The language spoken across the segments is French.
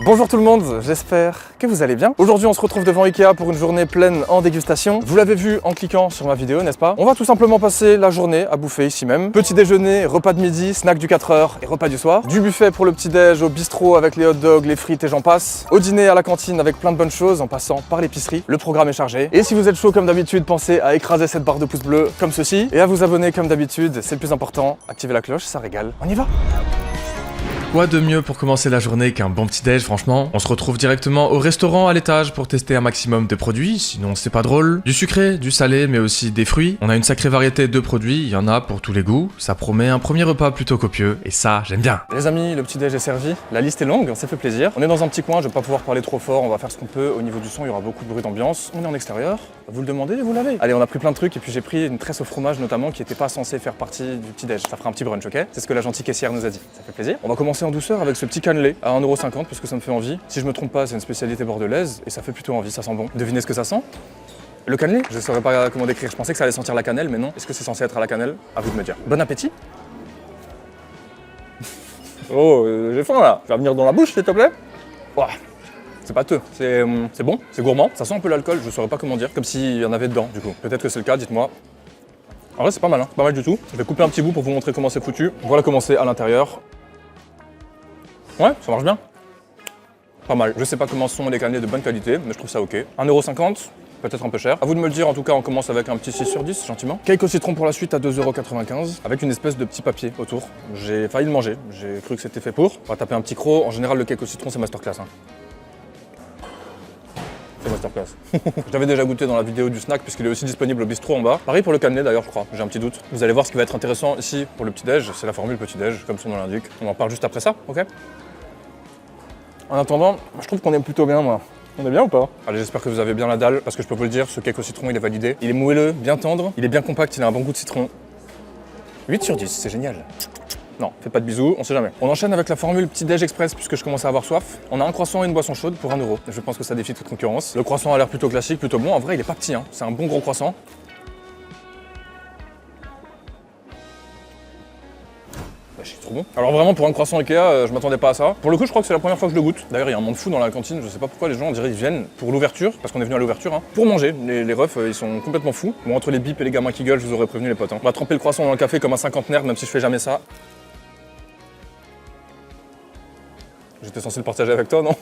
Bonjour tout le monde, j'espère que vous allez bien. Aujourd'hui on se retrouve devant Ikea pour une journée pleine en dégustation. Vous l'avez vu en cliquant sur ma vidéo, n'est-ce pas? On va tout simplement passer la journée à bouffer ici même. Petit déjeuner, repas de midi, snack du 4h et repas du soir. Du buffet pour le petit déj au bistrot avec les hot dogs, les frites et j'en passe. Au dîner à la cantine avec plein de bonnes choses en passant par l'épicerie. Le programme est chargé. Et si vous êtes chaud comme d'habitude, pensez à écraser cette barre de pouces bleus comme ceci. Et à vous abonner comme d'habitude, c'est le plus important. Activez la cloche, ça régale. On y va! Quoi de mieux pour commencer la journée qu'un bon petit déj, franchement? On se retrouve directement au restaurant à l'étage pour tester un maximum de produits, sinon c'est pas drôle. Du sucré, du salé, mais aussi des fruits. On a une sacrée variété de produits, il y en a pour tous les goûts. Ça promet un premier repas plutôt copieux, et ça, j'aime bien. Les amis, le petit déj est servi. La liste est longue, ça fait plaisir. On est dans un petit coin, je vais pas pouvoir parler trop fort, on va faire ce qu'on peut. Au niveau du son, il y aura beaucoup de bruit d'ambiance. On est en extérieur, vous le demandez et vous l'avez. Allez, on a pris plein de trucs, et puis j'ai pris une tresse au fromage notamment qui était pas censée faire partie du petit déj. Ça fera un petit brunch, ok? C'est ce que la gentille caissière nous a dit. Ça fait plaisir. On va commencer en douceur avec ce petit cannelé à 1,50€ parce que ça me fait envie. Si je me trompe pas, c'est une spécialité bordelaise et ça fait plutôt envie, ça sent bon. Devinez ce que ça sent? Le cannelé? Je saurais pas comment décrire, je pensais que ça allait sentir la cannelle, mais non. Est-ce que c'est censé être à la cannelle? À vous de me dire. Bon appétit! Oh, j'ai faim là! Tu vas venir dans la bouche, s'il te plaît? Ouah. C'est pâteux, c'est bon, c'est gourmand. Ça sent un peu l'alcool, je saurais pas comment dire, comme s'il y en avait dedans du coup. Peut-être que c'est le cas, dites-moi. En vrai, c'est pas mal, hein, pas mal du tout. Je vais couper un petit bout pour vous montrer comment c'est foutu. Voilà comment c'est à l'intérieur. Ouais, ça marche bien. Pas mal. Je sais pas comment sont les cannelés de bonne qualité, mais je trouve ça ok. 1,50€, peut-être un peu cher. À vous de me le dire, en tout cas, on commence avec un petit 6 sur 10, gentiment. Cake au citron pour la suite à 2,95€, avec une espèce de petit papier autour. J'ai failli le manger, j'ai cru que c'était fait pour. On va taper un petit croc. En général, le cake au citron, c'est masterclass. Hein. C'est masterclass. J'avais déjà goûté dans la vidéo du snack, puisqu'il est aussi disponible au bistrot en bas. Pareil pour le cannelé d'ailleurs, je crois. J'ai un petit doute. Vous allez voir ce qui va être intéressant ici pour le petit-déj. C'est la formule petit-déj, comme son nom l'indique. On en parle juste après ça, ok? En attendant, je trouve qu'on est plutôt bien, moi. On est bien ou pas? Allez, j'espère que vous avez bien la dalle, parce que je peux vous le dire, ce cake au citron, il est validé. Il est moelleux, bien tendre, il est bien compact, il a un bon goût de citron. 8 sur 10, c'est génial. Non, faites pas de bisous, on sait jamais. On enchaîne avec la formule petit déj express, puisque je commence à avoir soif. On a un croissant et une boisson chaude pour 1€. Je pense que ça défie toute concurrence. Le croissant a l'air plutôt classique, plutôt bon. En vrai, il est pas petit, hein. C'est un bon gros croissant. Je suis trop bon. Alors vraiment pour un croissant Ikea, je m'attendais pas à ça. Pour le coup, je crois que c'est la première fois que je le goûte. D'ailleurs, il y a un monde fou dans la cantine, je sais pas pourquoi les gens, on dirait qu'ils viennent pour l'ouverture, parce qu'on est venu à l'ouverture, hein, pour manger. Les refs, ils sont complètement fous. Bon, entre les bips et les gamins qui gueulent, je vous aurais prévenu les potes. Hein. On va tremper le croissant dans le café comme un cinquantenaire, même si je fais jamais ça. J'étais censé le partager avec toi, non?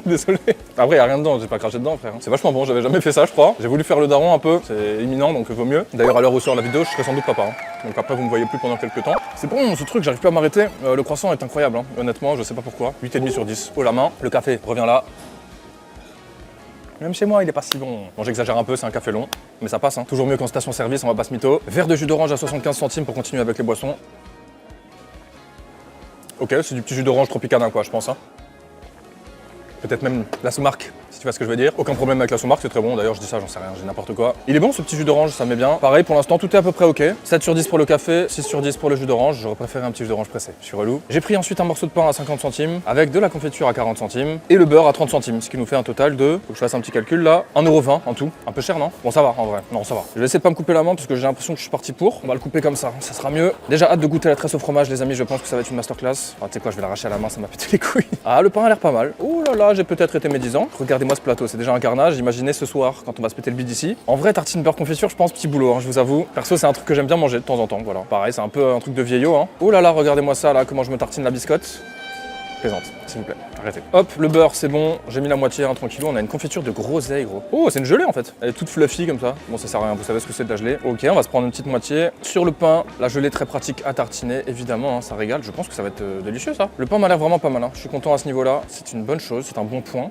Désolé. Après, y a rien dedans, j'ai pas craché dedans, frère. C'est vachement bon, j'avais jamais fait ça, je crois. J'ai voulu faire le daron un peu, c'est imminent, donc vaut mieux. D'ailleurs, à l'heure où sort la vidéo, je serai sans doute papa. Hein. Donc après, vous me voyez plus pendant quelques temps. C'est bon, ce truc, j'arrive plus à m'arrêter. Le croissant est incroyable, hein. Honnêtement, je sais pas pourquoi. 8,5 sur 10. Haut la main, le café revient là. Même chez moi, il est pas si bon. Bon, j'exagère un peu, c'est un café long, mais ça passe, hein. Toujours mieux qu'en station-service, on va pas se mytho. Verre de jus d'orange à 75 centimes pour continuer avec les boissons. Ok, c'est du petit jus d'orange tropicana, quoi, je pense, hein. Peut-être même la sous-marque, si tu vois ce que je veux dire. Aucun problème avec la sous-marque, c'est très bon. D'ailleurs, je dis ça, j'en sais rien, j'ai n'importe quoi. Il est bon ce petit jus d'orange, ça me met bien. Pareil, pour l'instant, tout est à peu près ok. 7 sur 10 pour le café, 6 sur 10 pour le jus d'orange. J'aurais préféré un petit jus d'orange pressé, je suis relou. J'ai pris ensuite un morceau de pain à 50 centimes, avec de la confiture à 40 centimes, et le beurre à 30 centimes, ce qui nous fait un total de, faut que je fasse un petit calcul là, 1,20€ en tout. Un peu cher, non? Bon, ça va en vrai, non, ça va. Je vais essayer de pas me couper la main parce que j'ai l'impression que je suis parti pour. On va le couper comme ça sera mieux. Déjà, hâte de goûter la tresse au fromage, les amis, je pense que ça va être une masterclass. Ah, tu sais quoi, je vais l'arracher à la main, ça m'a pété les couilles. Ah, le pain a l'air pas mal. Ouh là là, j'ai peut-être été médisant. Regardez-moi ce plateau, c'est déjà un carnage. Imaginez ce soir quand on va se péter le bide ici. En vrai, tartine beurre confiture, je pense petit boulot, hein, je vous avoue. Perso, c'est un truc que j'aime bien manger de temps en temps. Voilà, pareil, c'est un peu un truc de vieillot. Hein. Oh là là, regardez-moi ça là, comment je me tartine la biscotte. Plaisante, s'il vous plaît, arrêtez. Hop, le beurre, c'est bon. J'ai mis la moitié, hein, tranquillou. On a une confiture de groseille, gros. Oh, c'est une gelée en fait. Elle est toute fluffy comme ça. Bon, ça sert à rien. Vous savez ce que c'est de la gelée. Ok, on va se prendre une petite moitié. Sur le pain, la gelée très pratique à tartiner, évidemment, hein, ça régale. Je pense que ça va être délicieux ça. Le pain m'a l'air vraiment pas mal. Hein. Je suis content à ce niveau-là. C'est une bonne chose, c'est un bon point.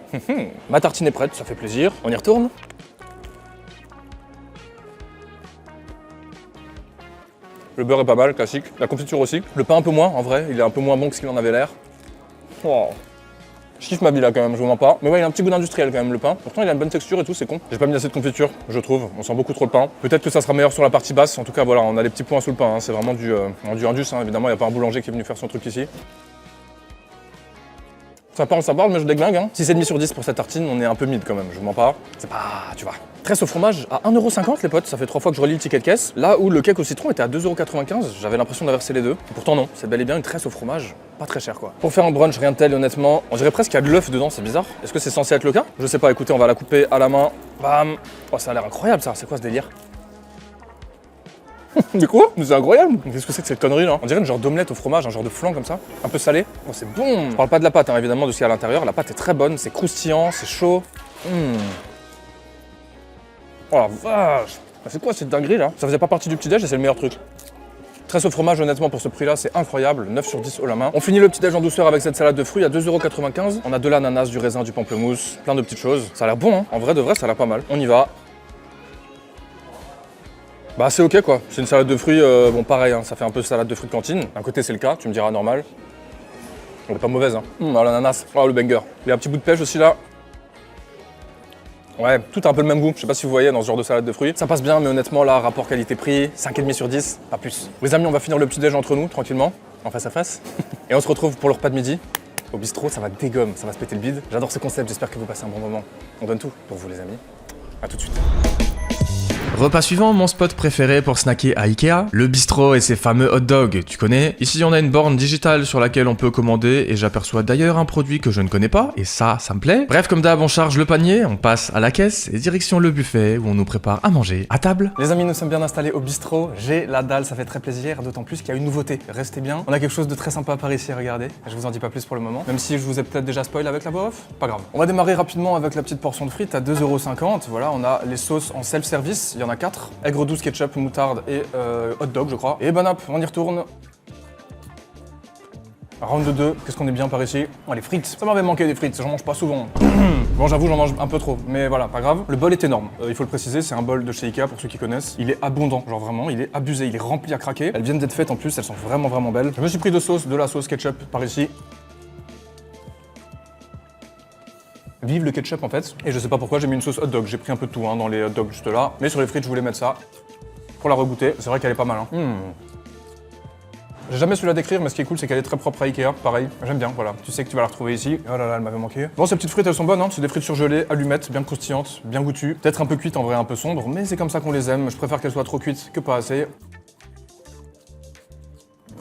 Ma tartine est prête, ça fait plaisir. On y retourne. Le beurre est pas mal, classique. La confiture aussi. Le pain un peu moins, en vrai. Il est un peu moins bon que ce qu'il en avait l'air. Oh. Je kiffe ma vie là quand même, je vous mens pas. Mais ouais, il a un petit goût d'industriel quand même le pain. Pourtant, il a une bonne texture et tout, c'est con. J'ai pas mis assez de confiture, je trouve. On sent beaucoup trop le pain. Peut-être que ça sera meilleur sur la partie basse. En tout cas, voilà, on a les petits points sous le pain. Hein. C'est vraiment du indus. Hein. Évidemment, il n'y a pas un boulanger qui est venu faire son truc ici. Ça parle, mais je déglingue. Hein. 6,5 sur 10 pour cette tartine, on est un peu mid quand même, je vous mens pas. C'est pas, tu vois. Tresse au fromage à 1,50€ les potes, ça fait 3 fois que je relis le ticket de caisse. Là où le cake au citron était à 2,95€, j'avais l'impression d'inverser les deux. Et pourtant non, c'est bel et bien une tresse au fromage, pas très cher quoi. Pour faire un brunch, rien de tel honnêtement, on dirait presque qu'il y a de l'œuf dedans, c'est bizarre. Est-ce que c'est censé être le cas? Je sais pas, écoutez, on va la couper à la main. Bam. Oh, ça a l'air incroyable ça, c'est quoi ce délire? Mais quoi? C'est incroyable! Qu'est-ce que c'est que cette connerie là? On dirait une genre d'omelette au fromage, un genre de flan comme ça, un peu salé. Oh c'est bon! Je parle pas de la pâte hein, évidemment, de ce qu'il y a à l'intérieur. La pâte est très bonne, c'est croustillant, c'est chaud. Oh la vache! C'est quoi cette dinguerie là? Ça faisait pas partie du petit-déj et c'est le meilleur truc. Tresse au fromage honnêtement pour ce prix là c'est incroyable, 9 sur 10 haut la main. On finit le petit-déj en douceur avec cette salade de fruits à 2,95€. On a de l'ananas, du raisin, du pamplemousse, plein de petites choses. Ça a l'air bon hein, en vrai de vrai ça a l'air pas mal. On y va. Bah c'est ok quoi, c'est une salade de fruits, bon pareil, hein, ça fait un peu salade de fruits de cantine. D'un côté c'est le cas, tu me diras normal. Elle est pas mauvaise hein. Oh l'ananas, oh le banger. Il y a un petit bout de pêche aussi là. Ouais, tout a un peu le même goût, je sais pas si vous voyez dans ce genre de salade de fruits. Ça passe bien mais honnêtement là, rapport qualité-prix, 5,5 sur 10, pas plus. Les amis on va finir le petit déj entre nous, tranquillement, en face à face. Et on se retrouve pour le repas de midi. Au bistrot, ça va dégomme, ça va se péter le bide. J'adore ce concept, j'espère que vous passez un bon moment. On donne tout pour vous les amis. A tout de suite. Repas suivant, mon spot préféré pour snacker à Ikea, le bistrot et ses fameux hot dogs, tu connais? Ici on a une borne digitale sur laquelle on peut commander et j'aperçois d'ailleurs un produit que je ne connais pas et ça me plaît. Bref, comme d'hab, on charge le panier, on passe à la caisse et direction le buffet où on nous prépare à manger à table. Les amis, nous sommes bien installés au bistrot, j'ai la dalle, ça fait très plaisir, d'autant plus qu'il y a une nouveauté. Restez bien, on a quelque chose de très sympa par ici, regardez. Je vous en dis pas plus pour le moment, même si je vous ai peut-être déjà spoil avec la voix off, pas grave. On va démarrer rapidement avec la petite portion de frites à 2,50€. Voilà, on a les sauces en self-service, il y en a 4. Aigre douce, ketchup, moutarde et hot dog je crois. Et bon hop, on y retourne. Round de 2, qu'est-ce qu'on est bien par ici? Oh les frites, ça m'avait manqué des frites, j'en mange pas souvent. Bon j'avoue j'en mange un peu trop, mais voilà, pas grave. Le bol est énorme, il faut le préciser, c'est un bol de chez Ikea pour ceux qui connaissent. Il est abondant, genre vraiment, il est abusé, il est rempli à craquer. Elles viennent d'être faites en plus, elles sont vraiment belles. Je me suis pris de la sauce ketchup par ici. Vive le ketchup en fait, et je sais pas pourquoi j'ai mis une sauce hot dog, j'ai pris un peu de tout hein, dans les hot dogs juste là, mais sur les frites je voulais mettre ça pour la regoûter, c'est vrai qu'elle est pas mal hein. J'ai jamais su la décrire mais ce qui est cool c'est qu'elle est très propre à Ikea, pareil, j'aime bien, voilà, tu sais que tu vas la retrouver ici, oh là là elle m'avait manqué. Bon ces petites frites elles sont bonnes hein, c'est des frites surgelées, allumettes, bien croustillantes, bien goûtues, peut-être un peu cuites en vrai, un peu sombres, mais c'est comme ça qu'on les aime, je préfère qu'elles soient trop cuites que pas assez.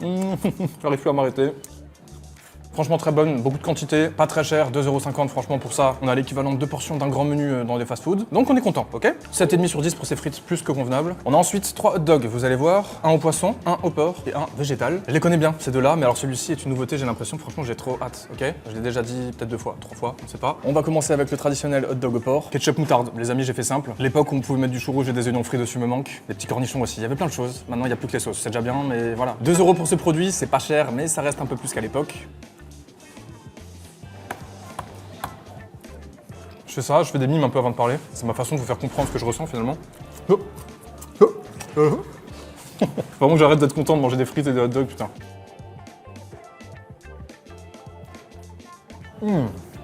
J'arrive plus à m'arrêter. Franchement très bonne, beaucoup de quantité, pas très cher, 2,50€ franchement pour ça. On a l'équivalent de 2 portions d'un grand menu dans les fast-food. Donc on est content, ok? 7,5 sur 10 pour ces frites, plus que convenable. On a ensuite 3 hot dogs, vous allez voir. Un au poisson, un au porc et un végétal. Je les connais bien, ces deux-là, mais alors celui-ci est une nouveauté, j'ai l'impression. Franchement j'ai trop hâte, ok? Je l'ai déjà dit peut-être 2 fois, 3 fois, on sait pas. On va commencer avec le traditionnel hot dog au porc. Ketchup moutarde, les amis j'ai fait simple. L'époque où on pouvait mettre du chou rouge et des oignons frits dessus me manque. Des petits cornichons aussi, il y avait plein de choses. Maintenant il n'y a plus que les sauces, c'est déjà bien, mais voilà. 2€ pour ce produit, c'est pas cher, mais ça reste un peu plus qu'à l'époque. Je fais ça, je fais des mimes un peu avant de parler. C'est ma façon de vous faire comprendre ce que je ressens finalement. Vraiment, j'arrête d'être content de manger des frites et des hot dogs, putain.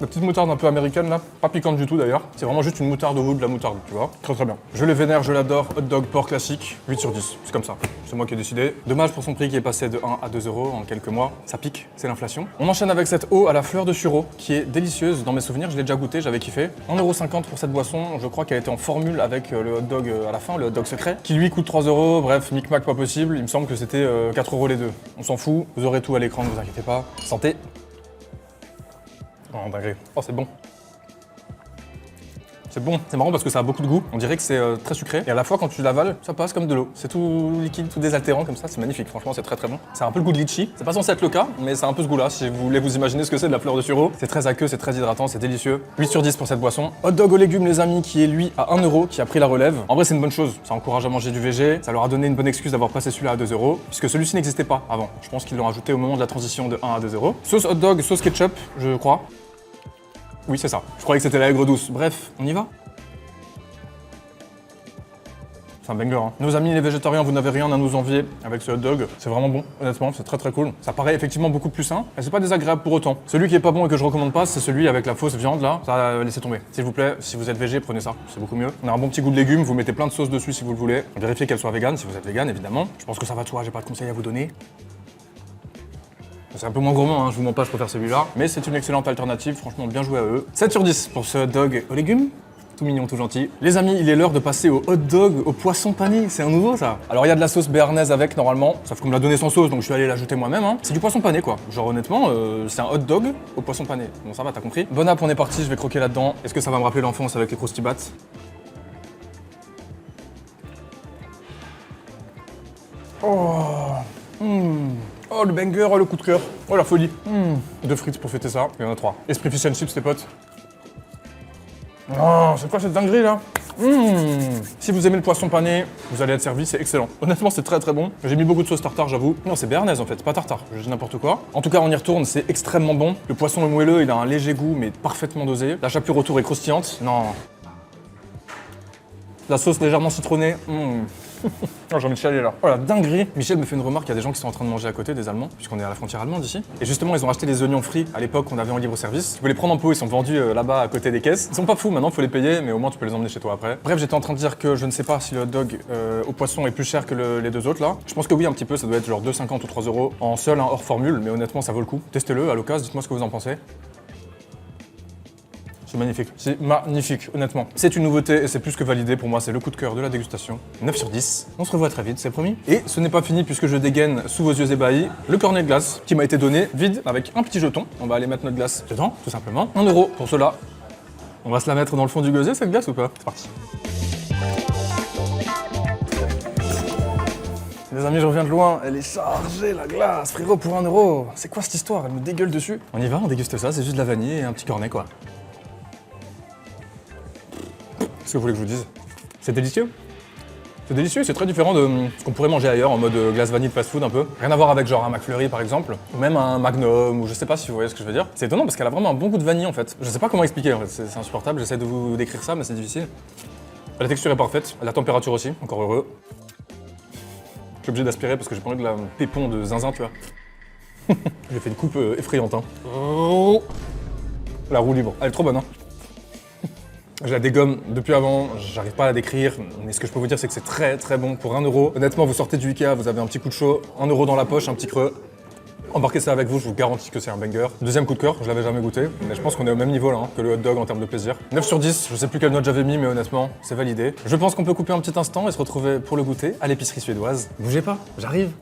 La petite moutarde un peu américaine là, pas piquante du tout d'ailleurs. C'est vraiment juste une moutarde au goût de la moutarde, tu vois. Très bien. Je les vénère, je l'adore. Hot dog porc classique, 8 sur 10. C'est comme ça. C'est moi qui ai décidé. Dommage pour son prix qui est passé de 1 à 2€ en quelques mois. Ça pique, c'est l'inflation. On enchaîne avec cette eau à la fleur de sureau qui est délicieuse. Dans mes souvenirs, je l'ai déjà goûté, j'avais kiffé. 1,50€ pour cette boisson. Je crois qu'elle était en formule avec le hot dog à la fin, le hot dog secret, qui lui coûte 3€. Bref, micmac pas possible. Il me semble que c'était 4€ les deux. On s'en fout. Vous aurez tout à l'écran, ne vous inquiétez pas. Santé. Oh, dingue. Oh, c'est bon. C'est bon, c'est marrant parce que ça a beaucoup de goût. On dirait que c'est très sucré. Et à la fois, quand tu l'avales, ça passe comme de l'eau. C'est tout liquide, tout désaltérant comme ça. C'est magnifique. Franchement, c'est très bon. C'est un peu le goût de litchi. C'est pas censé être le cas, mais c'est un peu ce goût-là. Si vous voulez vous imaginer ce que c'est de la fleur de sureau. C'est très aqueux, c'est très hydratant, c'est délicieux. 8 sur 10 pour cette boisson. Hot dog aux légumes, les amis, qui est lui à 1€, qui a pris la relève. En vrai, c'est une bonne chose. Ça encourage à manger du végé. Ça leur a donné une bonne excuse d'avoir passé celui-là à 2€, puisque celui-ci n'existait pas avant. Je pense qu'ils l'ont rajouté au moment de la transition de 1 à 2€. Sauce hot dog, sauce ketchup, je crois. Oui, c'est ça. Je croyais que c'était la aigre douce. Bref, on y va? C'est un banger hein. Nos amis les végétariens, vous n'avez rien à nous envier avec ce hot dog. C'est vraiment bon, honnêtement, c'est très cool. Ça paraît effectivement beaucoup plus sain, et c'est pas désagréable pour autant. Celui qui est pas bon et que je recommande pas, c'est celui avec la fausse viande là. Ça, laissez tomber. S'il vous plaît, si vous êtes végé, prenez ça, c'est beaucoup mieux. On a un bon petit goût de légumes, vous mettez plein de sauce dessus si vous le voulez. Vérifiez qu'elle soit végane si vous êtes végane évidemment. Je pense que ça va de soi, j'ai pas de conseils à vous donner. C'est un peu moins gourmand, hein, je vous mens pas, je préfère celui-là. Mais c'est une excellente alternative, franchement bien joué à eux. 7 sur 10 pour ce hot dog aux légumes. Tout mignon, tout gentil. Les amis, il est l'heure de passer au hot dog au poisson pané. C'est un nouveau ça. Alors il y a de la sauce béarnaise avec normalement, sauf qu'on me l'a donné sans sauce donc je suis allé l'ajouter moi-même. Hein. C'est du poisson pané quoi. Genre honnêtement, c'est un hot dog au poisson pané. Bon ça va, t'as compris. Bon app, on est parti, je vais croquer là-dedans. Est-ce que ça va me rappeler l'enfance avec les croustibats? Oh, oh le banger, oh le coup de cœur, oh la folie. Deux frites pour fêter ça, il y en a 3. Esprit fish and chips les potes. Oh, c'est quoi cette dinguerie là? Si vous aimez le poisson pané, vous allez être servi, c'est excellent. Honnêtement, c'est très très bon. J'ai mis beaucoup de sauce tartare, j'avoue. Non, c'est béarnaise en fait, pas tartare, je dis n'importe quoi. En tout cas, on y retourne, c'est extrêmement bon. Le poisson est moelleux, il a un léger goût, mais parfaitement dosé. La chapelure autour est croustillante. Non. La sauce légèrement citronnée. Oh, j'ai envie de chialer là. Oh la dinguerie. Michel me fait une remarque, il y a des gens qui sont en train de manger à côté, des Allemands, puisqu'on est à la frontière allemande ici. Et justement, ils ont acheté des oignons frits à l'époque qu'on avait en libre service. Tu peux les prendre en pot, ils sont vendus là-bas à côté des caisses. Ils sont pas fous, maintenant faut les payer, mais au moins tu peux les emmener chez toi après. Bref, j'étais en train de dire que je ne sais pas si le hot dog au poisson est plus cher que les deux autres là. Je pense que oui, un petit peu, ça doit être genre 2,50 ou 3 € en seul, hein, hors formule, mais honnêtement, ça vaut le coup. Testez-le à l'occasion, dites-moi ce que vous en pensez. C'est magnifique, c'est magnifique, honnêtement. C'est une nouveauté et c'est plus que validé pour moi, c'est le coup de cœur de la dégustation. 9 sur 10. On se revoit très vite, c'est promis. Et ce n'est pas fini puisque je dégaine sous vos yeux ébahis le cornet de glace qui m'a été donné vide avec un petit jeton. On va aller mettre notre glace dedans, tout simplement. 1 € pour cela. On va se la mettre dans le fond du gosier cette glace ou pas? C'est parti. Les amis, je reviens de loin, elle est chargée la glace, frérot, pour 1 €. C'est quoi cette histoire? Elle me dégueule dessus. On y va, on déguste ça, c'est juste de la vanille et un petit cornet quoi. Qu'est-ce que vous voulez que je vous dise? C'est délicieux. C'est délicieux, c'est très différent de ce qu'on pourrait manger ailleurs en mode glace vanille de fast-food un peu. Rien à voir avec genre un McFlurry par exemple, ou même un Magnum, ou je sais pas si vous voyez ce que je veux dire. C'est étonnant parce qu'elle a vraiment un bon goût de vanille en fait. Je sais pas comment expliquer en fait, c'est insupportable, j'essaie de vous décrire ça mais c'est difficile. La texture est parfaite, la température aussi, encore heureux. Je suis obligé d'aspirer parce que j'ai pas envie de la pépon de zinzin tu vois. J'ai fait une coupe effrayante hein. Oh. La roue libre, elle est trop bonne hein. Je la dégomme depuis avant, j'arrive pas à la décrire, mais ce que je peux vous dire c'est que c'est très très bon pour 1 €. Honnêtement, vous sortez du Ikea, vous avez un petit coup de chaud, 1 € dans la poche, un petit creux. Embarquez ça avec vous, je vous garantis que c'est un banger. Deuxième coup de cœur, je l'avais jamais goûté, mais je pense qu'on est au même niveau là hein, que le hot dog en termes de plaisir. 9 sur 10, je sais plus quelle note j'avais mis, mais honnêtement, c'est validé. Je pense qu'on peut couper un petit instant et se retrouver pour le goûter à l'épicerie suédoise. Bougez pas, j'arrive.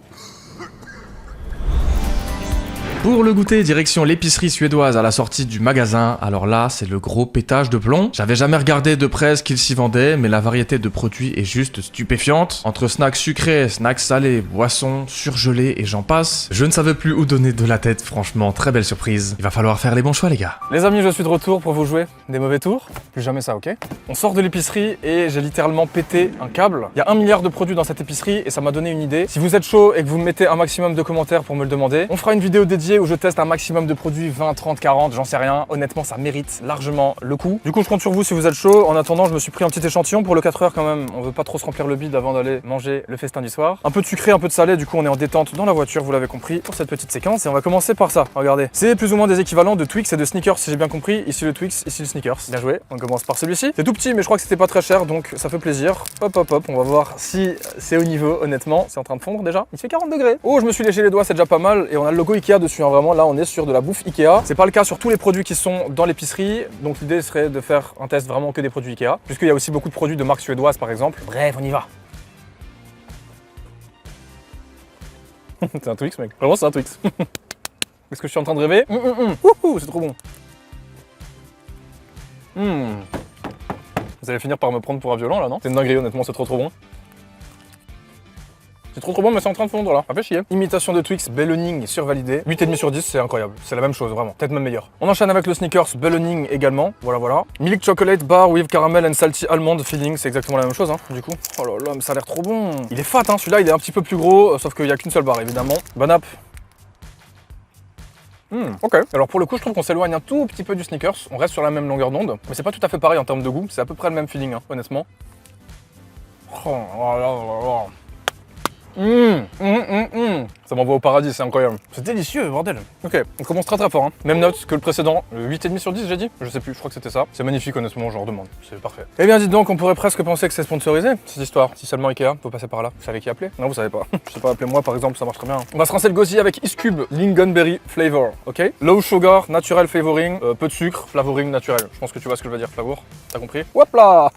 Pour le goûter, direction l'épicerie suédoise à la sortie du magasin. Alors là, c'est le gros pétage de plomb. J'avais jamais regardé de près ce qu'ils s'y vendaient, mais la variété de produits est juste stupéfiante. Entre snacks sucrés, snacks salés, boissons, surgelés et j'en passe, je ne savais plus où donner de la tête, franchement, très belle surprise. Il va falloir faire les bons choix les gars. Les amis, je suis de retour pour vous jouer des mauvais tours. Plus jamais ça, ok? On sort de l'épicerie et j'ai littéralement pété un câble. Il y a 1 milliard de produits dans cette épicerie et ça m'a donné une idée. Si vous êtes chaud et que vous me mettez un maximum de commentaires pour me le demander, on fera une vidéo dédiée où je teste un maximum de produits, 20, 30, 40, j'en sais rien. Honnêtement, ça mérite largement le coup. Du coup, je compte sur vous si vous êtes chaud. En attendant, je me suis pris un petit échantillon pour le 4 heures quand même. On veut pas trop se remplir le bide avant d'aller manger le festin du soir. Un peu de sucré, un peu de salé. Du coup, on est en détente dans la voiture, vous l'avez compris, pour cette petite séquence. Et on va commencer par ça. Regardez. C'est plus ou moins des équivalents de Twix et de Snickers, si j'ai bien compris. Ici le Twix, ici le Snickers. Bien joué. On commence par celui-ci. C'est tout petit, mais je crois que c'était pas très cher, donc ça fait plaisir. Hop, hop, hop. On va voir si c'est au niveau, honnêtement. C'est en train de fondre déjà. Il fait 40 degrés. Oh, je me suis léché les doigts, c'est déjà pas mal. Et on a le logo Ikea dessus, hein, vraiment. Là, on est sur de la bouffe Ikea. C'est pas le cas sur tous les produits qui sont dans l'épicerie. Donc l'idée serait de faire un test vraiment que des produits Ikea. Puisqu'il y a aussi beaucoup de produits de marques suédoises, par exemple. Bref, on y va. C'est un Twix, mec. Vraiment, c'est un Twix. Est-ce que je suis en train de rêver? Wouhou, c'est trop bon. Vous allez finir par me prendre pour un violent là, non? C'est une dinguerie, honnêtement, c'est trop bon. C'est trop bon, mais c'est en train de fondre là. Ça fait chier. Imitation de Twix, Belloning survalidé. 8,5 sur 10, c'est incroyable. C'est la même chose, vraiment. Peut-être même meilleur. On enchaîne avec le Snickers Belloning également. Voilà. Milk Chocolate Bar with Caramel and Salty Almond Filling. C'est exactement la même chose, hein, du coup. Oh là là, mais ça a l'air trop bon. Il est fat, hein. Celui-là, il est un petit peu plus gros, sauf qu'il n'y a qu'une seule barre, évidemment. Bon app. Ok. Alors pour le coup, je trouve qu'on s'éloigne un tout petit peu du Snickers. On reste sur la même longueur d'onde, mais c'est pas tout à fait pareil en termes de goût. C'est à peu près le même feeling, hein, honnêtement. Oh là là là là. Ça m'envoie au paradis, c'est incroyable. C'est délicieux, bordel. Ok, on commence très très fort. Hein. Même note que le précédent, 8,5 sur 10 j'ai dit. Je sais plus, je crois que c'était ça. C'est magnifique honnêtement, je redemande. C'est parfait. Eh bien dites donc, on pourrait presque penser que c'est sponsorisé, cette histoire. Si seulement Ikea, faut passer par là. Vous savez qui appeler? Non, vous savez pas. Je sais pas, appelez-moi par exemple, ça marche très bien. On va se rincer le gosier avec Iscube Lingonberry Flavor, ok? Low sugar, natural flavoring, peu de sucre, flavoring naturel. Je pense que tu vois ce que je veux dire, flavor. T'as compris? Hop là.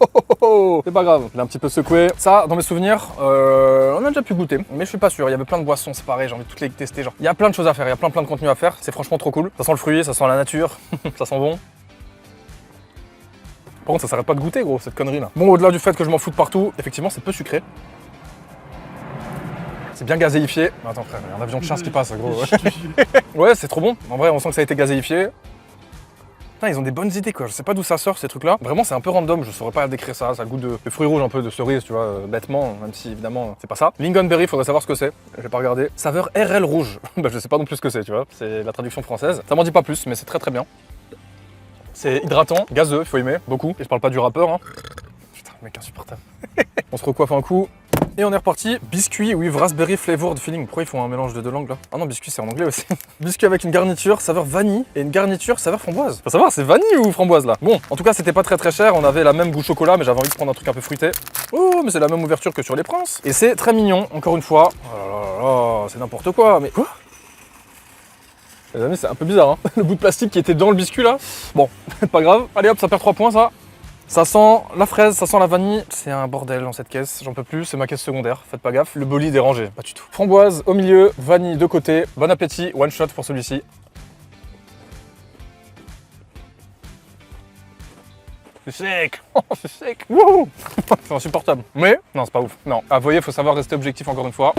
C'est pas grave. Je l'ai un petit peu secoué. Ça, dans mes souvenirs, on a déjà pu goûter, mais je suis pas sûr. Il y avait plein de boissons, c'est pareil, j'ai envie de toutes les tester. Genre, il y a plein de choses à faire, il y a plein de contenu à faire. C'est franchement trop cool. Ça sent le fruit, ça sent la nature, ça sent bon. Par contre, ça s'arrête pas de goûter, gros, cette connerie là. Bon, au-delà du fait que je m'en fous de partout, effectivement, c'est peu sucré. C'est bien gazéifié. Attends, frère, il y a un avion de chasse qui passe, gros. Ouais, c'est trop bon. En vrai, on sent que ça a été gazéifié. Putain, ils ont des bonnes idées quoi, je sais pas d'où ça sort ces trucs là. Vraiment c'est un peu random, je saurais pas décrire ça, ça a le goût de fruits rouges un peu de cerise, tu vois, bêtement, même si évidemment c'est pas ça. Lingonberry, faudrait savoir ce que c'est, je vais pas regarder. Saveur RL rouge, bah je sais pas non plus ce que c'est, tu vois, c'est la traduction française. Ça m'en dit pas plus, mais c'est très très bien. C'est hydratant, gazeux, il faut aimer, beaucoup. Et je parle pas du rappeur, hein. Putain, mec insupportable. On se recoiffe un coup. Et on est reparti. Biscuit with raspberry flavored filling. Pourquoi ils font un mélange de deux langues là? Ah non, biscuit c'est en anglais aussi. Biscuit avec une garniture saveur vanille et une garniture saveur framboise. Faut savoir, c'est vanille ou framboise là? Bon, en tout cas, c'était pas très très cher. On avait la même goût chocolat, mais j'avais envie de prendre un truc un peu fruité. Oh, mais c'est la même ouverture que sur les Princes. Et c'est très mignon, encore une fois. Oh là là là, c'est n'importe quoi. Mais quoi? Les amis, c'est un peu bizarre, hein. Le bout de plastique qui était dans le biscuit là. Bon, pas grave. Allez hop, ça perd 3 points ça. Ça sent la fraise, ça sent la vanille. C'est un bordel dans cette caisse, j'en peux plus, c'est ma caisse secondaire, faites pas gaffe. Le bolide est rangé, pas du tout. Framboise au milieu, vanille de côté. Bon appétit, one shot pour celui-ci. C'est sec. Oh, c'est sec. Wouhou. C'est insupportable. Mais, non, c'est pas ouf. Non, ah, vous voyez, faut savoir rester objectif encore une fois.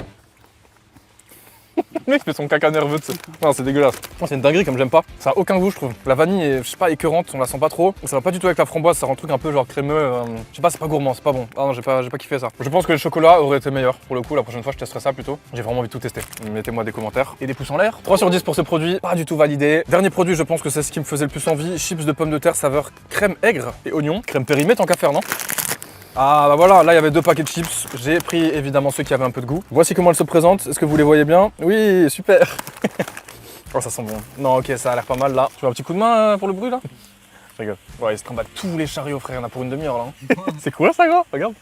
Le mec fait son caca nerveux, tu sais. Non, c'est dégueulasse. C'est une dinguerie comme j'aime pas. Ça a aucun goût, je trouve. La vanille est, je sais pas, écœurante, on la sent pas trop. Ça va pas du tout avec la framboise, ça rend le truc un peu genre crémeux. Je sais pas, c'est pas gourmand, c'est pas bon. Ah non, j'ai pas kiffé ça. Je pense que le chocolat aurait été meilleur. Pour le coup, la prochaine fois, je testerai ça plutôt. J'ai vraiment envie de tout tester. Mettez-moi des commentaires et des pouces en l'air. 3 sur 10 pour ce produit, pas du tout validé. Dernier produit, je pense que c'est ce qui me faisait le plus envie. Chips de pommes de terre saveur crème aigre et oignon. Crème périmée tant qu'à faire, non? Ah bah voilà, là il y avait 2 paquets de chips, j'ai pris évidemment ceux qui avaient un peu de goût. Voici comment elles se présentent, est-ce que vous les voyez bien? Oui, super. Oh ça sent bon. Non ok, ça a l'air pas mal là. Tu veux un petit coup de main pour le bruit là? Je rigole. Ouais, il se trimballe tous les chariots frère, il y en a pour une demi-heure là. Hein. C'est quoi ça gros? Regarde.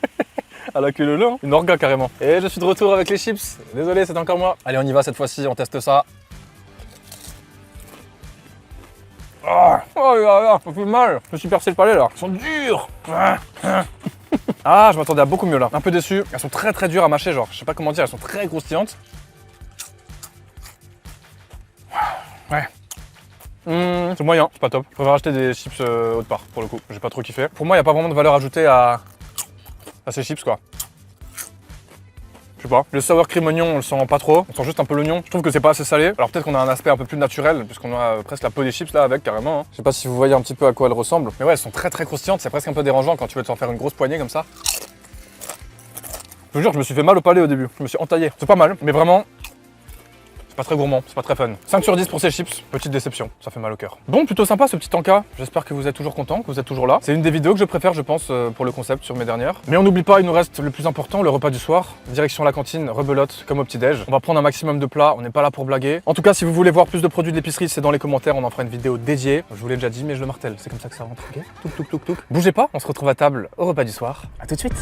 À la queue leu hein. Une orga carrément. Et je suis de retour avec les chips. Désolé, c'est encore moi. Allez on y va cette fois-ci, on teste ça. Oh là, ça fait mal. Je me suis percé le palais là. Ils sont durs. Ah, je m'attendais à beaucoup mieux là. Un peu déçu. Elles sont très très dures à mâcher, genre. Je sais pas comment dire, elles sont très croustillantes. Ouais. C'est moyen, c'est pas top. Je préfère acheter des chips autre part pour le coup. J'ai pas trop kiffé. Pour moi, il n'y a pas vraiment de valeur ajoutée à ces chips quoi. Je sais pas. Le sour cream oignon, on le sent pas trop. On sent juste un peu l'oignon. Je trouve que c'est pas assez salé. Alors peut-être qu'on a un aspect un peu plus naturel, puisqu'on a presque la peau des chips là avec carrément. Hein. Je sais pas si vous voyez un petit peu à quoi elles ressemblent. Mais ouais, elles sont très très croustillantes. C'est presque un peu dérangeant quand tu veux t'en faire une grosse poignée comme ça. Je vous jure, je me suis fait mal au palais au début. Je me suis entaillé. C'est pas mal, mais vraiment. Pas très gourmand, c'est pas très fun. 5 sur 10 pour ces chips, petite déception, ça fait mal au cœur. Bon, plutôt sympa ce petit encas, j'espère que vous êtes toujours contents, que vous êtes toujours là. C'est une des vidéos que je préfère, je pense, pour le concept sur mes dernières. Mais on n'oublie pas, il nous reste le plus important, le repas du soir. Direction la cantine, rebelote, comme au petit-déj. On va prendre un maximum de plats, on n'est pas là pour blaguer. En tout cas, si vous voulez voir plus de produits de l'épicerie, c'est dans les commentaires, on en fera une vidéo dédiée. Je vous l'ai déjà dit, mais je le martèle, c'est comme ça que ça rentre, ok? Touk touk touk touk. Bougez pas, on se retrouve à table au repas du soir. À tout de suite.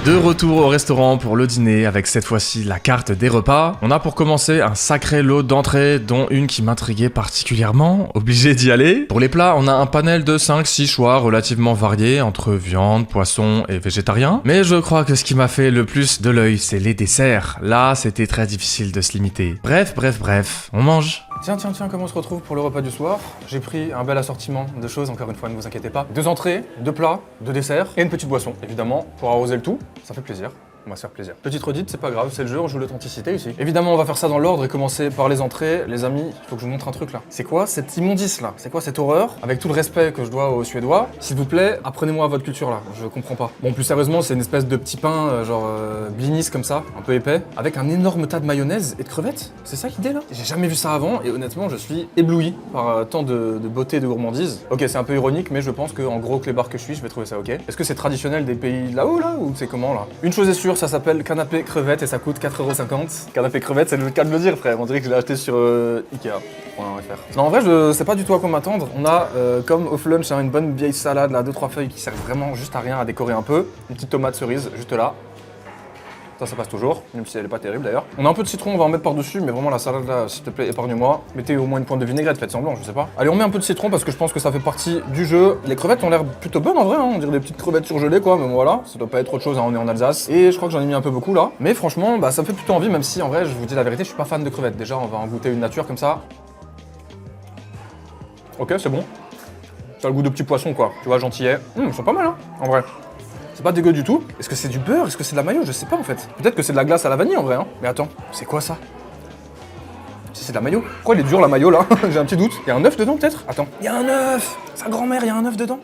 De retour au restaurant pour le dîner avec cette fois-ci la carte des repas. On a pour commencer un sacré lot d'entrées dont une qui m'intriguait particulièrement, obligé d'y aller. Pour les plats, on a un panel de 5-6 choix relativement variés entre viande, poisson et végétarien. Mais je crois que ce qui m'a fait le plus de l'œil, c'est les desserts. Là, c'était très difficile de se limiter. Bref, on mange. Tiens, comment on se retrouve pour le repas du soir? J'ai pris un bel assortiment de choses, encore une fois, ne vous inquiétez pas. 2 entrées, 2 plats, 2 desserts et une petite boisson, évidemment, pour arroser le tout. Ça fait plaisir. On va se faire plaisir. Petite redite, c'est pas grave, c'est le jeu, on joue l'authenticité ici. Évidemment, on va faire ça dans l'ordre et commencer par les entrées. Les amis, il faut que je vous montre un truc là. C'est quoi cette immondice là? C'est quoi cette horreur? Avec tout le respect que je dois aux Suédois, s'il vous plaît, apprenez-moi votre culture là, je comprends pas. Bon, plus sérieusement, c'est une espèce de petit pain, genre blinis comme ça, un peu épais, avec un énorme tas de mayonnaise et de crevettes. C'est ça l'idée là? J'ai jamais vu ça avant et honnêtement, je suis ébloui par tant de beauté et de gourmandise. Ok, c'est un peu ironique, mais je pense qu'en gros clébard que je suis, je vais trouver ça ok. Est-ce que c'est traditionnel des pays là-haut là ou c'est comment là? Une chose est sûre, sûr, ça s'appelle canapé crevette et ça coûte 4,50 €. Canapé crevette, c'est le cas de le dire, frère. On dirait que je l'ai acheté sur Ikea.fr. Non, en vrai, je sais pas du tout à quoi m'attendre. On a, comme off lunch, une bonne vieille salade, là, 2-3 feuilles qui servent vraiment juste à rien, à décorer un peu. Une petite tomate cerise, juste là. Ça passe toujours, même si elle est pas terrible d'ailleurs. On a un peu de citron, on va en mettre par-dessus, mais vraiment la salade là, s'il te plaît, épargne-moi. Mettez au moins une pointe de vinaigrette, faites semblant, je sais pas. Allez, on met un peu de citron parce que je pense que ça fait partie du jeu. Les crevettes ont l'air plutôt bonnes en vrai, hein. On dirait des petites crevettes surgelées quoi, mais bon, voilà, ça doit pas être autre chose, hein. On est en Alsace. Et je crois que j'en ai mis un peu beaucoup là. Mais franchement, bah ça me fait plutôt envie, même si en vrai, je vous dis la vérité, je suis pas fan de crevettes. Déjà, on va en goûter une nature comme ça. Ok, c'est bon. Ça a le goût de petit poisson quoi, tu vois, gentillet. Ils sont pas mal, hein, en vrai. C'est pas dégueu du tout. Est-ce que c'est du beurre? Est-ce que c'est de la mayo? Je sais pas en fait. Peut-être que c'est de la glace à la vanille en vrai, hein. Mais attends, c'est quoi ça? Si c'est de la mayo? Pourquoi il est dur la mayo là? J'ai un petit doute. Il y a un œuf dedans peut-être? Attends. Il y a un œuf! Sa grand-mère, il y a un œuf dedans?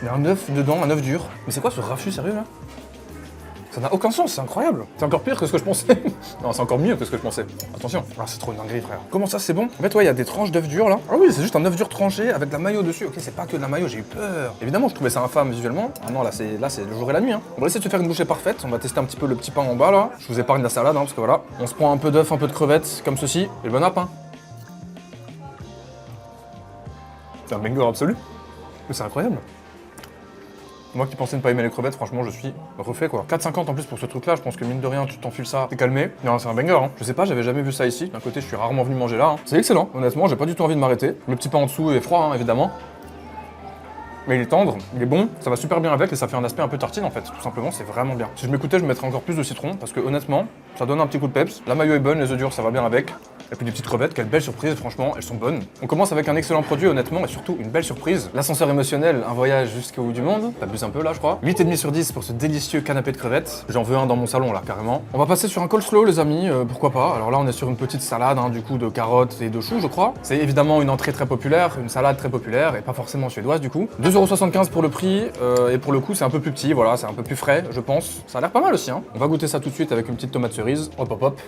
Il y a un œuf dedans, un œuf dur. Mais c'est quoi ce raffut sérieux là? Ça n'a aucun sens, c'est incroyable. C'est encore pire que ce que je pensais. Non, c'est encore mieux que ce que je pensais. Attention. Ah, c'est trop une dinguerie, frère. Comment ça, c'est bon? En fait, ouais, il y a des tranches d'œufs durs là. Ah oui, c'est juste un œuf dur tranché avec de la mayo dessus. Ok, c'est pas que de la mayo, j'ai eu peur. Évidemment, je trouvais ça infâme visuellement. Ah non, là, c'est le jour et la nuit. Hein. On va essayer de se faire une bouchée parfaite. On va tester un petit peu le petit pain en bas là. Je vous épargne la salade, hein, parce que voilà. On se prend un peu d'œuf, un peu de crevettes, comme ceci. Et le bon app, hein. C'est un banger absolu. Mais c'est incroyable. Moi qui pensais ne pas aimer les crevettes, franchement, je suis refait quoi. 4,50 en plus pour ce truc là, je pense que mine de rien, tu t'enfiles ça, t'es calmé. Non, c'est un banger, hein. Je sais pas, j'avais jamais vu ça ici. D'un côté, je suis rarement venu manger là. Hein. C'est excellent, honnêtement, j'ai pas du tout envie de m'arrêter. Le petit pain en dessous est froid, hein, évidemment. Mais il est tendre, il est bon, ça va super bien avec et ça fait un aspect un peu tartine en fait, tout simplement, c'est vraiment bien. Si je m'écoutais, je mettrais encore plus de citron parce que honnêtement, ça donne un petit coup de peps. La mayo est bonne, les œufs durs, ça va bien avec. Et puis des petites crevettes, quelle belle surprise, franchement, elles sont bonnes. On commence avec un excellent produit, honnêtement, et surtout une belle surprise. L'ascenseur émotionnel, un voyage jusqu'au bout du monde. T'abuses un peu là, je crois. 8,5 sur 10 pour ce délicieux canapé de crevettes. J'en veux un dans mon salon là, carrément. On va passer sur un coleslaw, les amis, pourquoi pas. Alors là, on est sur une petite salade, hein, du coup, de carottes et de choux, je crois. C'est évidemment une entrée très populaire, une salade très populaire, et pas forcément suédoise du coup. 2,75 € pour le prix, et pour le coup, c'est un peu plus petit, voilà, c'est un peu plus frais, je pense. Ça a l'air pas mal aussi, hein. On va goûter ça tout de suite avec une petite tomate cerise. Hop, hop, hop.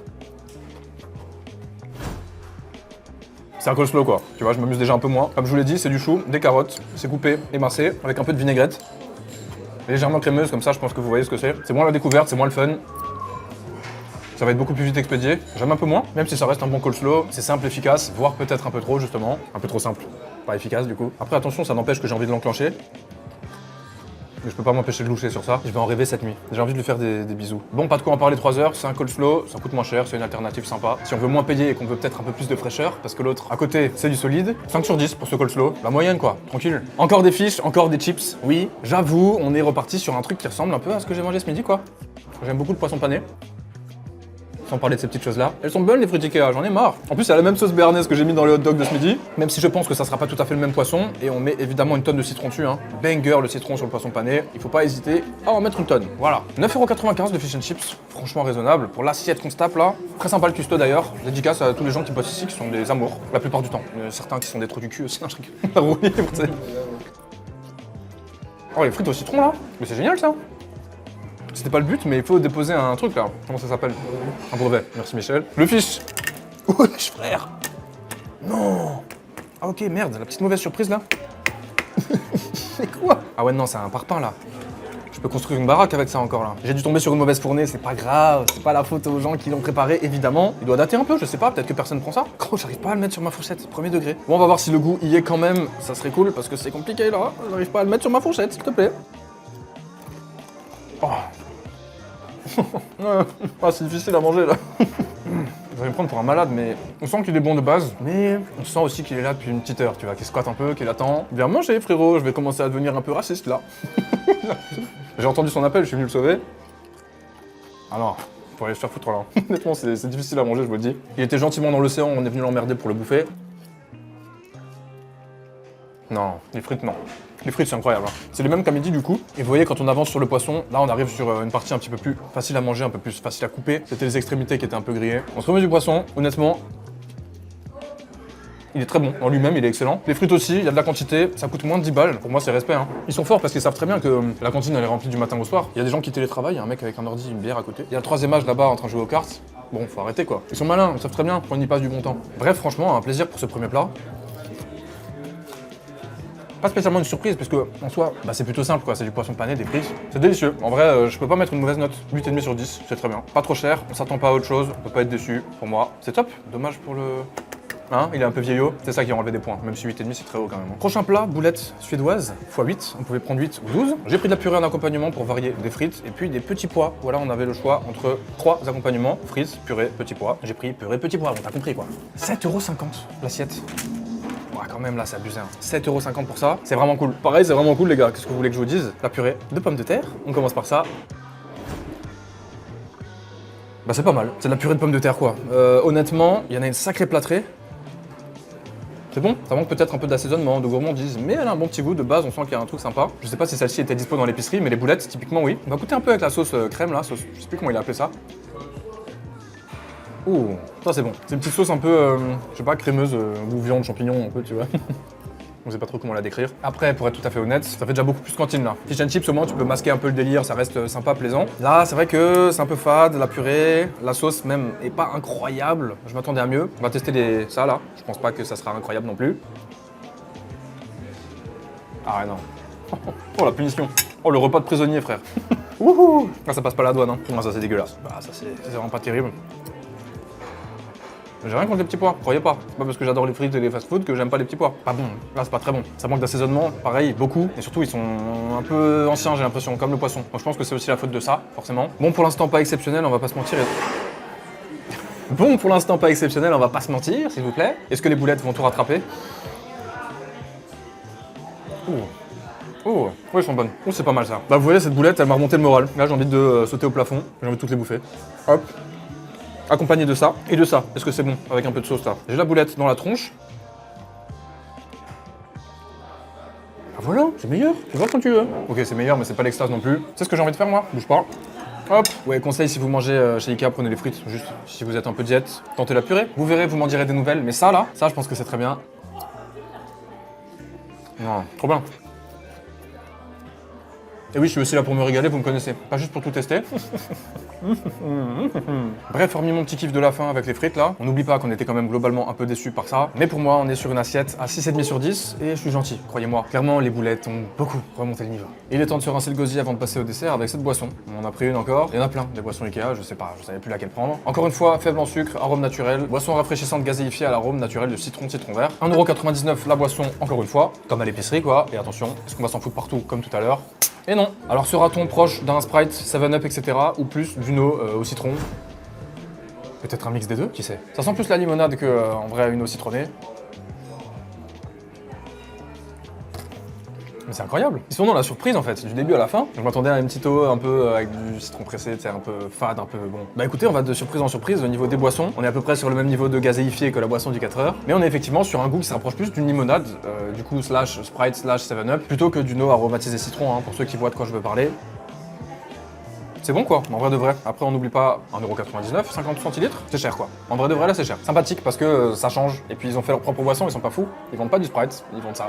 C'est un coleslaw quoi, tu vois, je m'amuse déjà un peu moins. Comme je vous l'ai dit, c'est du chou, des carottes, c'est coupé, émincé, avec un peu de vinaigrette. Légèrement crémeuse, comme ça je pense que vous voyez ce que c'est. C'est moins la découverte, c'est moins le fun. Ça va être beaucoup plus vite expédié, j'aime un peu moins, même si ça reste un bon coleslaw, c'est simple, efficace, voire peut-être un peu trop justement. Un peu trop simple, pas efficace du coup. Après attention, ça n'empêche que j'ai envie de l'enclencher. Mais je peux pas m'empêcher de loucher sur ça. Je vais en rêver cette nuit. J'ai envie de lui faire des bisous. Bon, pas de quoi en parler 3 heures, c'est un coleslaw, ça coûte moins cher, c'est une alternative sympa. Si on veut moins payer et qu'on veut peut-être un peu plus de fraîcheur, parce que l'autre à côté c'est du solide, 5 sur 10 pour ce coleslaw. La moyenne quoi, tranquille. Encore des fiches, encore des chips. Oui, j'avoue, on est reparti sur un truc qui ressemble un peu à ce que j'ai mangé ce midi quoi. J'aime beaucoup le poisson pané. Sans parler de ces petites choses-là. Elles sont bonnes les frites Ikea, j'en ai marre. En plus, il y a la même sauce béarnaise que j'ai mis dans le hot dog de ce midi, même si je pense que ça sera pas tout à fait le même poisson. Et on met évidemment une tonne de citron dessus. Hein. Banger le citron sur le poisson pané. Il faut pas hésiter à en mettre une tonne. Voilà. 9,95 € de fish and chips. Franchement raisonnable. Pour l'assiette qu'on se tape là. Très sympa le cuistot d'ailleurs. Dédicace à tous les gens qui bossent ici qui sont des amours. La plupart du temps. Certains qui sont des trous du cul aussi. Non, je rigole. Oh, les frites au citron là. Mais c'est génial ça. C'était pas le but, mais il faut déposer un truc là. Comment ça s'appelle? Un brevet. Merci Michel. Le fish. Wesh frère. Non. Ah ok, merde, la petite mauvaise surprise là. C'est quoi? Ah ouais non, c'est un parpaing là. Je peux construire une baraque avec ça encore là. J'ai dû tomber sur une mauvaise fournée, c'est pas grave. C'est pas la faute aux gens qui l'ont préparé, évidemment. Il doit dater un peu, je sais pas, peut-être que personne prend ça. Oh, j'arrive pas à le mettre sur ma fourchette, premier degré. Bon, on va voir si le goût y est quand même. Ça serait cool parce que c'est compliqué là. J'arrive pas à le mettre sur ma fourchette, s'il te plaît. Oh. Ah, c'est difficile à manger là. Je vais me prendre pour un malade, mais on sent qu'il est bon de base, mais on sent aussi qu'il est là depuis une petite heure, tu vois, qu'il squatte un peu, qu'il attend. Viens manger frérot, je vais commencer à devenir un peu raciste là. J'ai entendu son appel, je suis venu le sauver. Alors, faut aller se faire foutre là. Honnêtement, c'est difficile à manger, je vous le dis. Il était gentiment dans l'océan, on est venu l'emmerder pour le bouffer. Non, les frites non. Les frites c'est incroyable. Hein. C'est les mêmes qu'à midi du coup. Et vous voyez quand on avance sur le poisson, là on arrive sur une partie un petit peu plus facile à manger, un peu plus facile à couper. C'était les extrémités qui étaient un peu grillées. On se remet du poisson, honnêtement. Il est très bon, en lui-même il est excellent. Les frites aussi, il y a de la quantité, ça coûte moins de 10 balles. Pour moi c'est respect. Hein. Ils sont forts parce qu'ils savent très bien que la cantine elle est remplie du matin au soir. Il y a des gens qui télétravaillent, il y a un mec avec un ordi, une bière à côté. Il y a le 3e âge là-bas en train de jouer aux cartes. Bon, faut arrêter quoi. Ils sont malins, ils savent très bien, on y passe du bon temps. Bref, franchement, un plaisir pour ce premier plat. Pas spécialement une surprise parce que en soi, bah, c'est plutôt simple quoi, c'est du poisson pané, des frites. C'est délicieux. En vrai, je peux pas mettre une mauvaise note. 8,5 sur 10, c'est très bien. Pas trop cher, on s'attend pas à autre chose, on peut pas être déçu. Pour moi, c'est top. Dommage pour le... Hein, il est un peu vieillot, c'est ça qui a enlevé des points, même si 8,5 c'est très haut quand même. Prochain plat, boulettes suédoises, x 8, on pouvait prendre 8 ou 12. J'ai pris de la purée en accompagnement pour varier des frites et puis des petits pois. Voilà, on avait le choix entre 3 accompagnements, frites, purée, petits pois. J'ai pris purée, petits pois, bon t'as compris quoi. 7,50€ l'assiette. Ouais, quand même là, c'est abusé. Hein. 7,50€ pour ça, c'est vraiment cool. Pareil, c'est vraiment cool les gars, qu'est-ce que vous voulez que je vous dise? La purée de pommes de terre, on commence par ça. Bah c'est pas mal, c'est de la purée de pommes de terre quoi. Honnêtement, il y en a une sacrée plâtrée. C'est bon, ça manque peut-être un peu d'assaisonnement, de gourmandise, mais elle a un bon petit goût de base, on sent qu'il y a un truc sympa. Je sais pas si celle-ci était dispo dans l'épicerie, mais les boulettes, typiquement oui. On va goûter un peu avec la sauce crème là, sauce, je sais plus comment il a appelé ça. Ouh, ça c'est bon. C'est une petite sauce un peu, je sais pas, crémeuse, goût viande, champignon un peu, tu vois. On sait pas trop comment la décrire. Après, pour être tout à fait honnête, ça fait déjà beaucoup plus cantine là. Fish and chips, au moins tu peux masquer un peu le délire, ça reste sympa, plaisant. Là, c'est vrai que c'est un peu fade, la purée, la sauce même est pas incroyable. Je m'attendais à mieux. On va tester ça là. Je pense pas que ça sera incroyable non plus. Ah ouais, non. Oh la punition. Oh le repas de prisonnier, frère. Wouhou. Ah, ça passe pas la douane, hein. Ah, ça c'est dégueulasse. Bah, ça c'est vraiment pas terrible. J'ai rien contre les petits pois, croyez pas. C'est pas parce que j'adore les frites et les fast-food que j'aime pas les petits pois. Pas bon, là c'est pas très bon. Ça manque d'assaisonnement, pareil, beaucoup. Et surtout ils sont un peu anciens j'ai l'impression, comme le poisson. Donc je pense que c'est aussi la faute de ça, forcément. Bon pour l'instant pas exceptionnel, on va pas se mentir. Bon pour l'instant pas exceptionnel, on va pas se mentir, s'il vous plaît. Est-ce que les boulettes vont tout rattraper? Ouh. Oh, ouais, elles sont bonnes. Oh, c'est pas mal ça. Bah vous voyez cette boulette, elle m'a remonté le moral. Là j'ai envie de sauter au plafond, j'ai envie de toutes les bouffer. Hop. Accompagné de ça et de ça. Est-ce que c'est bon avec un peu de sauce là? J'ai la boulette dans la tronche. Ah voilà, c'est meilleur. Tu vois quand tu veux. Ok, c'est meilleur, mais c'est pas l'extase non plus. C'est ce que j'ai envie de faire moi. Bouge pas. Hop. Ouais, conseil si vous mangez chez Ikea, prenez les frites. Juste si vous êtes un peu diète, tentez la purée. Vous verrez, vous m'en direz des nouvelles. Mais ça là, ça je pense que c'est très bien. Non, trop bien. Et oui, je suis aussi là pour me régaler, vous me connaissez. Pas juste pour tout tester. Bref, hormis mon petit kiff de la fin avec les frites là, on n'oublie pas qu'on était quand même globalement un peu déçus par ça. Mais pour moi, on est sur une assiette à 6,5 sur 10 et je suis gentil, croyez-moi. Clairement, les boulettes ont beaucoup remonté le niveau. Il est temps de se rincer le gosier avant de passer au dessert avec cette boisson. On en a pris une encore. Il y en a plein, des boissons Ikea, je sais pas, je savais plus laquelle prendre. Encore une fois, faible en sucre, arôme naturel, boisson rafraîchissante gazéifiée à l'arôme naturel de citron vert. 1,99€ la boisson, encore une fois, comme à l'épicerie quoi. Et attention, est-ce qu'on va s'en foutre partout comme tout à l'heure? Et non. Alors sera-t-on proche d'un Sprite, 7-Up, etc. ou plus d'une eau au citron? Peut-être un mix des deux, qui sait? Ça sent plus la limonade que en vrai une eau citronnée. Mais c'est incroyable. Ils sont dans la surprise en fait, du début à la fin. Je m'attendais à une petite eau un peu avec du citron pressé, un peu fade, un peu bon. Bah écoutez, on va de surprise en surprise au niveau des boissons. On est à peu près sur le même niveau de gazéifié que la boisson du 4 heures. Mais on est effectivement sur un goût qui se rapproche plus d'une limonade, du coup slash Sprite slash 7-Up, plutôt que d'une eau aromatisée citron, hein, pour ceux qui voient de quoi je veux parler. C'est bon quoi, en vrai de vrai. Après on n'oublie pas 1,99€, 50 centilitres, c'est cher quoi. En vrai de vrai là c'est cher. Sympathique parce que ça change. Et puis ils ont fait leur propre boisson, ils sont pas fous. Ils vendent pas du Sprite, ils vendent ça.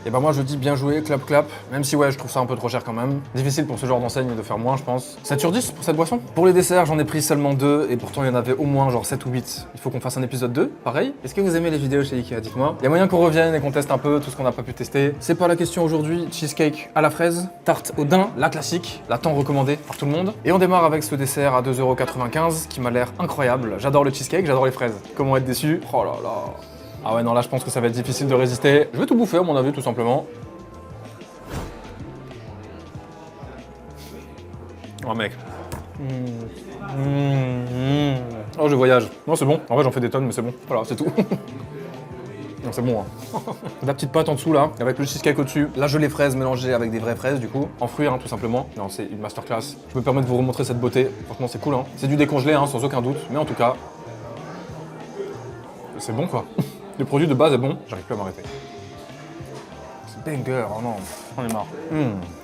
Et bah moi je dis bien joué, clap clap, même si ouais je trouve ça un peu trop cher quand même. Difficile pour ce genre d'enseigne de faire moins je pense. 7 sur 10 pour cette boisson. Pour les desserts j'en ai pris seulement 2 et pourtant il y en avait au moins genre 7 ou 8. Il faut qu'on fasse un épisode 2, pareil. Est-ce que vous aimez les vidéos chez Ikea, dites-moi. Il y a moyen qu'on revienne et qu'on teste un peu tout ce qu'on n'a pas pu tester. C'est pas la question aujourd'hui, cheesecake à la fraise, tarte au daim, la classique, la tant recommandée par tout le monde. Et on démarre avec ce dessert à 2,95€ qui m'a l'air incroyable. J'adore le cheesecake, j'adore les fraises. Comment être déçu? Oh là là. Ah ouais non là je pense que ça va être difficile de résister. Je vais tout bouffer à mon avis tout simplement. Oh mec. Oh je voyage. Non c'est bon. En vrai j'en fais des tonnes mais c'est bon. Voilà c'est tout. Non c'est bon hein. La petite pâte en dessous là, avec le cheesecake au-dessus. La gelée fraise mélangée avec des vraies fraises du coup. En fruits hein, tout simplement. Non c'est une masterclass. Je me permets de vous remontrer cette beauté. Franchement c'est cool hein. C'est du décongelé hein, sans aucun doute. Mais en tout cas. C'est bon quoi. Le produit de base est bon. J'arrive plus à m'arrêter. Banger, oh non, on est marre.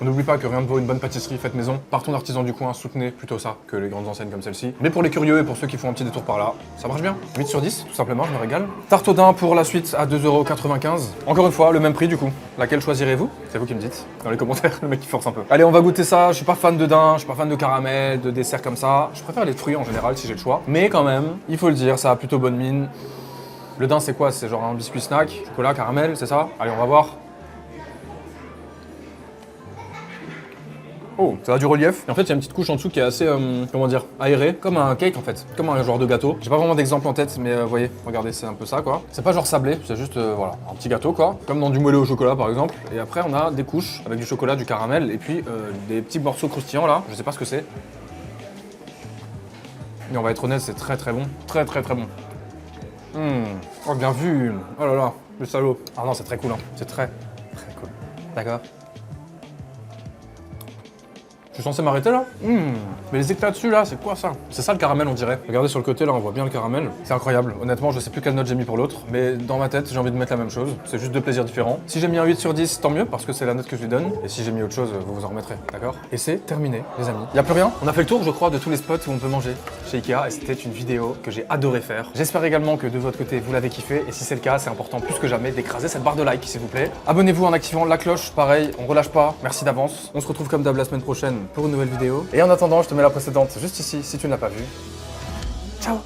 On n'oublie pas que rien ne vaut une bonne pâtisserie faite maison. Partons d'artisans du coin, soutenez plutôt ça que les grandes enseignes comme celle-ci. Mais pour les curieux et pour ceux qui font un petit détour par là, ça marche bien. 8 sur 10, tout simplement, je me régale. Tarte au daim pour la suite à 2,95€. Encore une fois, le même prix du coup. Laquelle choisirez-vous? C'est vous qui me dites dans les commentaires, le mec qui force un peu. Allez, on va goûter ça. Je suis pas fan de daim, je suis pas fan de caramel, de dessert comme ça. Je préfère les fruits en général si j'ai le choix. Mais quand même, il faut le dire, ça a plutôt bonne mine. Le daim, c'est quoi? C'est genre un biscuit snack, chocolat, caramel, c'est ça? Allez, on va voir. Oh, ça a du relief. Et en fait, il y a une petite couche en dessous qui est assez, comment dire, aérée, comme un cake en fait, comme un genre de gâteau. J'ai pas vraiment d'exemple en tête, mais vous voyez, regardez, c'est un peu ça quoi. C'est pas genre sablé, c'est juste, voilà, un petit gâteau quoi, comme dans du moelleux au chocolat par exemple. Et après, on a des couches avec du chocolat, du caramel, et puis des petits morceaux croustillants là, je sais pas ce que c'est. Mais on va être honnête, c'est très très bon, très très très bon. Oh, bien vu. Oh là là, le salaud. Ah non, c'est très cool, hein. C'est très très cool. D'accord. Je suis censé m'arrêter là. Mais les éclats dessus là, c'est quoi ça? C'est ça le caramel on dirait. Regardez sur le côté là, on voit bien le caramel. C'est incroyable. Honnêtement, je sais plus quelle note j'ai mis pour l'autre, mais dans ma tête, j'ai envie de mettre la même chose. C'est juste deux plaisirs différents. Si j'ai mis un 8 sur 10, tant mieux, parce que c'est la note que je lui donne. Et si j'ai mis autre chose, vous vous en remettrez, d'accord? Et c'est terminé, les amis. Y a plus rien. On a fait le tour, je crois, de tous les spots où on peut manger chez Ikea, et c'était une vidéo que j'ai adoré faire. J'espère également que de votre côté, vous l'avez kiffé, et si c'est le cas, c'est important plus que jamais d'écraser cette barre de like, s'il vous plaît. Abonnez-vous en activant la cloche, pareil, on relâche pas. Merci d'avance. On se retrouve comme d'hab la semaine prochaine pour une nouvelle vidéo. Et en attendant, je te mets la précédente juste ici si tu ne l'as pas vue. Ciao!